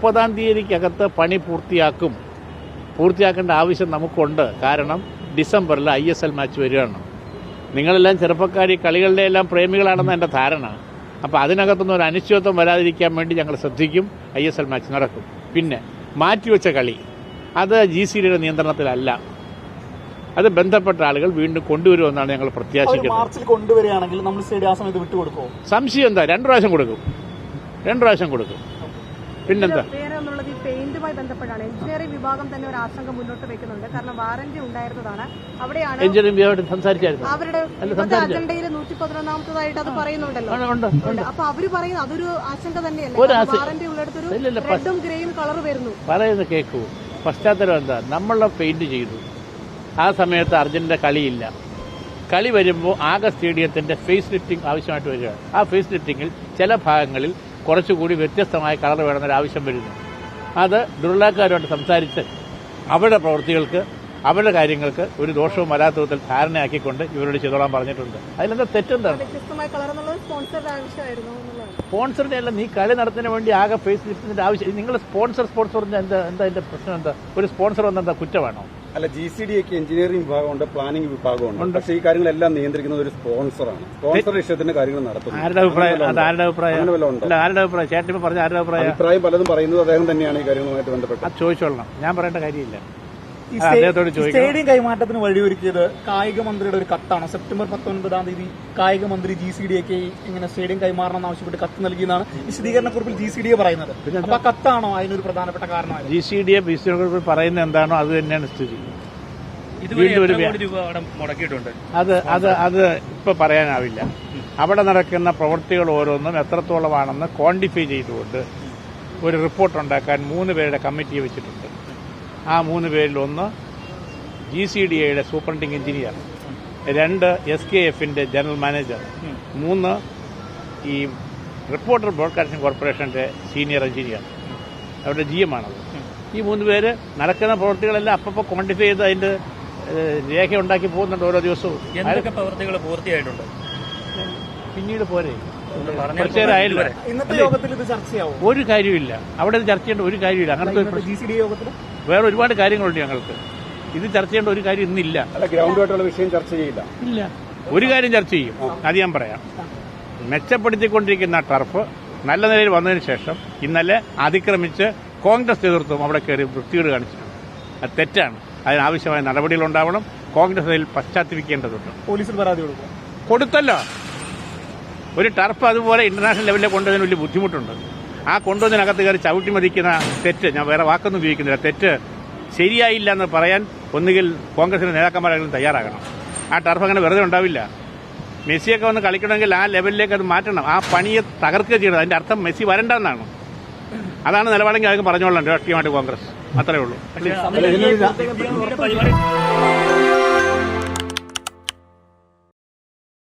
30-ാം തീയതിക്കകത്ത് പണി പൂർത്തിയാക്കേണ്ട ആവശ്യം നമുക്കുണ്ട്. കാരണം ഡിസംബറിൽ ISL മാച്ച് വരികയാണ്. നിങ്ങളെല്ലാം ചെറുപ്പക്കാരി കളികളുടെ എല്ലാം പ്രേമികളാണെന്ന് എൻ്റെ ധാരണ. അപ്പോൾ അതിനകത്തുനിന്ന് ഒരു അനിശ്ചിതത്വം വരാതിരിക്കാൻ വേണ്ടി ഞങ്ങൾ ശ്രദ്ധിക്കും. ISL മാച്ച് നടക്കും. പിന്നെ മാറ്റിവെച്ച കളി അത് GCDയുടെ നിയന്ത്രണത്തിലല്ല. അത് ബന്ധപ്പെട്ട ആളുകൾ വീണ്ടും കൊണ്ടുവരുമെന്നാണ് ഞങ്ങൾ പ്രത്യാശിക്കുന്നത്. മാർച്ചിൽ കൊണ്ടുവരികയാണെങ്കിൽ നമ്മൾ സ്റ്റേഡിയം ആ സമയത്ത് വിട്ടുകൊടുക്കുമോ? സംശയം എന്താ, 2 പ്രാവശ്യം കൊടുക്കും. പിന്നെന്താ, പെയിന്റുമായി ബന്ധപ്പെട്ടാണ് എഞ്ചിനീയറിംഗ് വിഭാഗം തന്നെ ഒരു ആശങ്ക മുന്നോട്ട് വെക്കുന്നുണ്ട്. കാരണം വാറന്റി ഉണ്ടായിരുന്നതാണ്. അവിടെയാണ് എഞ്ചിനീയറിംഗ് വിഭാഗം സംസാരിച്ചായിരുന്നു. അവരുടെ അജണ്ടയിൽ 111-ാമതായിട്ട് അത് പറയുന്നുണ്ടല്ലോ. അപ്പൊ അവര് പറയുന്നത് അതൊരു ആശങ്ക തന്നെയല്ലേ? വാറന്റി ഉള്ളിടത്തൊരു റെഡും ഗ്രേയും കളർ വരുന്നു. പറയുന്നത് കേൾക്കൂ. പശ്ചാത്തലം എന്താ, നമ്മളെ പെയിന്റ് ചെയ്തു. ആ സമയത്ത് അർജന്റീന കളിയില്ല. കളി വരുമ്പോൾ ആകെ സ്റ്റേഡിയത്തിന്റെ ഫേസ് ലിഫ്റ്റിംഗ് ആവശ്യമായിട്ട് വരികയാണ്. ആ ഫേസ് ലിഫ്റ്റിംഗിൽ ചില ഭാഗങ്ങളിൽ കുറച്ചുകൂടി വ്യത്യസ്തമായ കളർ വേണമെന്നൊരു ആവശ്യം വരുന്നു. അത് ദുർലാക്കാരുമായിട്ട് സംസാരിച്ച് അവരുടെ പ്രവൃത്തികൾക്ക്, അവരുടെ കാര്യങ്ങൾക്ക് ഒരു ദോഷവും വരാത്ത വിധത്തിൽ ധാരണയാക്കിക്കൊണ്ട് ഇവരോട് ചെയ്തോളാൻ പറഞ്ഞിട്ടുണ്ട്. അതിലെന്താ തെറ്റെന്താണ്? സ്പോൺസറിന്റെ അല്ല, നീ കളി നടത്തുന്നതിന് വേണ്ടി ആകെ ഫേസ് ലിഫ്റ്റിന്റെ ആവശ്യം. നിങ്ങൾ സ്പോൺസർ പറഞ്ഞാൽ എന്താ അതിന്റെ പ്രശ്നം? എന്താ ഒരു സ്പോൺസർ വന്നെന്താ കുറ്റമാണോ? അല്ല, GCDക്ക് എഞ്ചിനീയറിംഗ് വിഭാഗമുണ്ട്, പ്ലാനിംഗ് വിഭാഗമുണ്ട്. പക്ഷേ ഈ കാര്യങ്ങളെല്ലാം നിയന്ത്രിക്കുന്നത് ഒരു സ്പോൺസറാണ്. സ്പോൺസർ ഇഷ്ടത്തിന്റെ കാര്യങ്ങൾ നടത്തുന്നത്. ആരുടെ അഭിപ്രായം? ചേട്ടൻ പറഞ്ഞ ആരുടെ അഭിപ്രായം പലതും പറയുന്നത് അദ്ദേഹം തന്നെയാണ് ഈ കാര്യങ്ങളുമായിട്ട് ബന്ധപ്പെട്ട്. അത് ചോദിച്ചോളണം, ഞാൻ പറയേണ്ട കാര്യമില്ല. സ്റ്റേഡിയം കൈമാറ്റത്തിന് വഴിയൊരുക്കിയത് കായിക മന്ത്രിയുടെ ഒരു കത്താണ്. സെപ്റ്റംബർ 19-ാം തീയതി കായിക മന്ത്രി GCDക്ക് ഇങ്ങനെ സ്റ്റേഡിയം കൈമാറണമെന്ന് ആവശ്യപ്പെട്ട് കത്ത് നൽകിയെന്നാണ് വിശദീകരണക്കുറിപ്പിൽ GCDA പറയുന്നത്. അപ്പൊ കത്താണോ അതിനൊരു പ്രധാനപ്പെട്ട കാരണമായി? GCDA വിശദീകരണക്കുറിപ്പിൽ പറയുന്നത് എന്താണോ അത് തന്നെയാണ് സ്ഥിതി. അത് ഇപ്പൊ പറയാനാവില്ല. അവിടെ നടക്കുന്ന പ്രവൃത്തികൾ ഓരോന്നും എത്രത്തോളമാണെന്ന് ക്വാണ്ടിഫൈ ചെയ്തുകൊണ്ട് ഒരു റിപ്പോർട്ട് ഉണ്ടാക്കാൻ 3 പേരുടെ കമ്മിറ്റിയെ വെച്ചിട്ടുണ്ട്. ആ 3 പേരിൽ ഒന്ന് GCDAയുടെ സൂപ്രണ്ടിംഗ് എഞ്ചിനീയർ, 2 SKFന്റെ ജനറൽ മാനേജർ, 3 ഈ റിപ്പോർട്ടർ ബ്രോഡ്കാസ്റ്റിംഗ് കോർപ്പറേഷന്റെ സീനിയർ എഞ്ചിനീയർ, അവരുടെ GM ആണത്. ഈ 3 പേര് നടക്കുന്ന പ്രവൃത്തികളെല്ലാം അപ്പോൾ ക്വാണ്ടിഫൈ ചെയ്ത് അതിന്റെ രേഖ ഉണ്ടാക്കി പോകുന്നുണ്ട് ഓരോ ദിവസവും. എന്തൊക്കെ പ്രവൃത്തികൾ പൂർത്തിയായിട്ടുണ്ട്? പിന്നീട് പോരെ, ഇന്നത്തെ യോഗത്തിൽ ഇത് ചർച്ചയാവും. ഒരു കാര്യമില്ല, അവിടെ ഇത് ചർച്ച ചെയ്യേണ്ട ഒരു കാര്യമില്ല. അങ്ങനത്തെ GCDA യോഗത്തിൽ വേറെ ഒരുപാട് കാര്യങ്ങളുണ്ട് ഞങ്ങൾക്ക്. ഇത് ചർച്ച ചെയ്യേണ്ട ഒരു കാര്യം ഇന്നില്ല. ഗ്രൗണ്ടുമായിട്ടുള്ള വിഷയം ചർച്ച ചെയ്യില്ല. ഇല്ല, ഒരു കാര്യം ചർച്ച ചെയ്യും. അത് ഞാൻ പറയാം. മെച്ചപ്പെടുത്തിക്കൊണ്ടിരിക്കുന്ന ടർഫ് നല്ല നിലയിൽ വന്നതിന് ശേഷം ഇന്നലെ അതിക്രമിച്ച് കോൺഗ്രസ് നേതൃത്വം അവിടെ കയറി വൃത്തികേട് കാണിച്ചിട്ടുണ്ട്. അത് തെറ്റാണ്. അതിനാവശ്യമായ നടപടികളുണ്ടാവണം. കോൺഗ്രസ് അതിൽ പശ്ചാത്തപിക്കേണ്ടതുണ്ട്. പോലീസിൽ പരാതി കൊടുത്തല്ലോ. ഒരു ടർഫ് അതുപോലെ ഇന്റർനാഷണൽ ലെവലിൽ കൊണ്ടുവന്നതിന് വലിയ ബുദ്ധിമുട്ടുണ്ട്. ആ കൊണ്ടുവന്നതിനകത്ത് കയറി ചവിട്ടി മതിക്കുന്ന തെറ്റ്, ഞാൻ വേറെ വാക്കൊന്നും ഉപയോഗിക്കുന്നില്ല, തെറ്റ് ശരിയായില്ല എന്ന് പറയാൻ ഒന്നുകിൽ കോൺഗ്രസിന്റെ നേതാക്കന്മാരെങ്കിലും തയ്യാറാകണം. ആ ടർഫ് അങ്ങനെ വെറുതെ ഉണ്ടാവില്ല. മെസ്സിയൊക്കെ വന്ന് കളിക്കണമെങ്കിൽ ആ ലെവലിലേക്ക് അത് മാറ്റണം. ആ പണിയെ തകർക്കുക ചെയ്യണം. അതിന്റെ അർത്ഥം മെസ്സി വരണ്ടെന്നാണ്. അതാണ് നിലപാടെങ്കിൽ അതൊക്കെ പറഞ്ഞോളാം രാഷ്ട്രീയമായിട്ട് കോൺഗ്രസ്. അത്രയേ ഉള്ളൂ.